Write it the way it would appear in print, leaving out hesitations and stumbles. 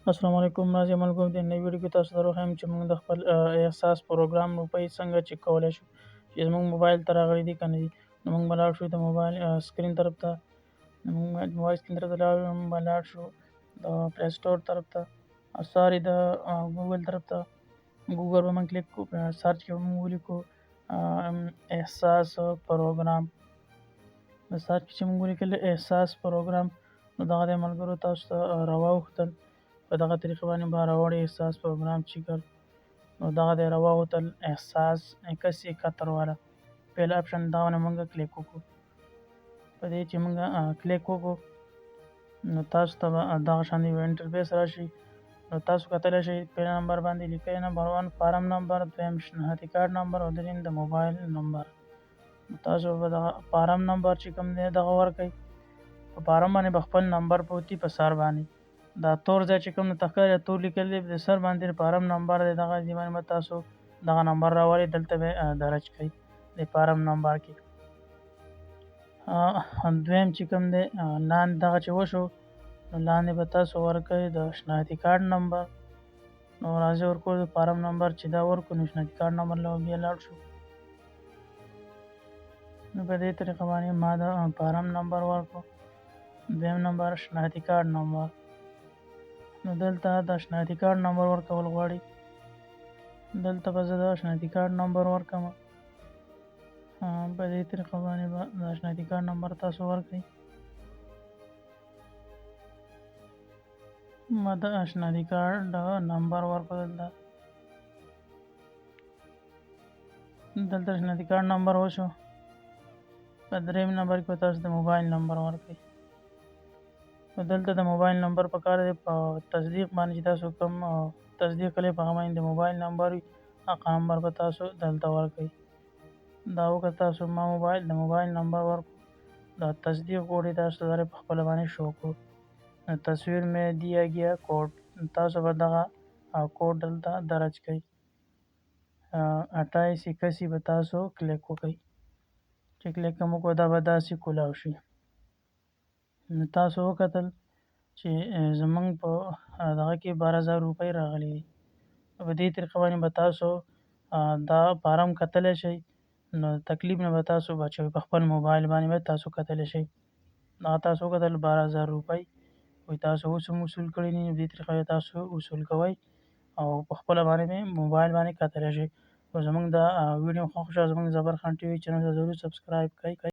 السلام علیکم ناظرین ملګرو د نوې ویډیو کې تاسو ته راغلی چې موږ د خپل احساس پروګرام روپۍ څنګه چک کولی شو چې زموږ موبایل ته راغلی دي که نه دي. نو موږ به لاړ شو د موبایل سکرین طرف ته. موږ موبایل سکرین طرف ته لاړ شو د پلی سټور طرف ته، ساري د ګوګل طرف ته. ګوګل به موږ کلیک کړو، سرچ کې به موږ ولیکو احساس پروګرام. د سرچ کې چې موږ ولیکل احساس پروګرام، نو دغه د ملګرو تاسو ته راواوښتل. په دغه طریقه باندې به راوړی احساس پروګرام چیکر. نو دغه دی راواوښتل احساس 8171 والا پهلا آپشن، دغه نه موږ کلیک وکړو. په دې چې موږ کلیک وکړو نو تاسو ته به دغه شان یو انټرفیس راشي. نو تاسو کتلی شئ پهلا نمبر باندې لیکلی نمبر 1 فارم نمبر، دویم شناختی کارت نمبر او دریم د موبایل نمبر. تاسو به دغه فارم نمبر چې کوم دی دغه ورکئ. په فارم باندې به خپل نمبر پروت وي په سر باندې. دا تور ځای چې کوم درته ښکاري تور لیکل دی د سر باندې فارم نمبر دی، دغه ځای باندې به تاسو دغه نمبر راولئ، دلته به درج کړئ د فارم نمبر کې. دویم چې کوم دی لاندې دغه چې وشو نو لاندې به تاسو ورکئ د شناختی کارت نمبر. نو راځئ ورکو د فارم نمبر چې دا ورکو نو شناختی کارت نمبر له بیا لاړ شو. نو په دې طریقه باندې ما د فارم نمبر ورکړو، دویم نمبر شناختی کارت نمبر. نو دلته د شناختی کارت نمبر ورکول غواړي، دلته به زه د شناختی کارت نمبر ورکړم. په دې طریقه باندې به د شناختی کارت نمبر تاسو ورکړئ. ما د شناختی کارت نمبر ورکړو، دلته شناختی کارت نمبر وشو. په دریم نمبر کې به تاسو د موبایل نمبر ورکړئ. نو دلته د موبایل نمبر پکار دی په تصدیق باندې چې تاسو کوم تصدیق کړئ په هغه باندې د موبایل نمبر وي، هغه نمبر به تاسو دلته ورکړئ. دا وکړه تاسو ما موبایل د موبایل نمبر ورکړو، دا تصدیق کوډ یې تاسو ته په خپله باندې شو کړو. تصویر میں دیا گیا کوډ، تاسو به دغه کوډ دلته درج کړئ. 2881 به تاسو کلیک وکړئ. چې کلیک هم وکړو دا به داسې کولاو شي. نو تاسو وکتل چې زمونږ په دغه کې 12000 روپۍ راغلي دي. په دې طریقه باندې به تاسو دا فارم کتلی شئ. نو تکلیف نه به تاسو بچوئ، په خپل موبایل باندې به تاسو کتلی شئ. دا تاسو وکتل 12000 روپۍ وایي تاسو اوس هم وصول کړي دي. په دې طریقه تاسو وصول کوئ او په خپله باندې موبایل باندې کتلی شئ. او زمونږ دا ویډیو خوښ شوه، زمونږ زبرخان ټي وي چینل ته ضرور سبسکرایب کړئ.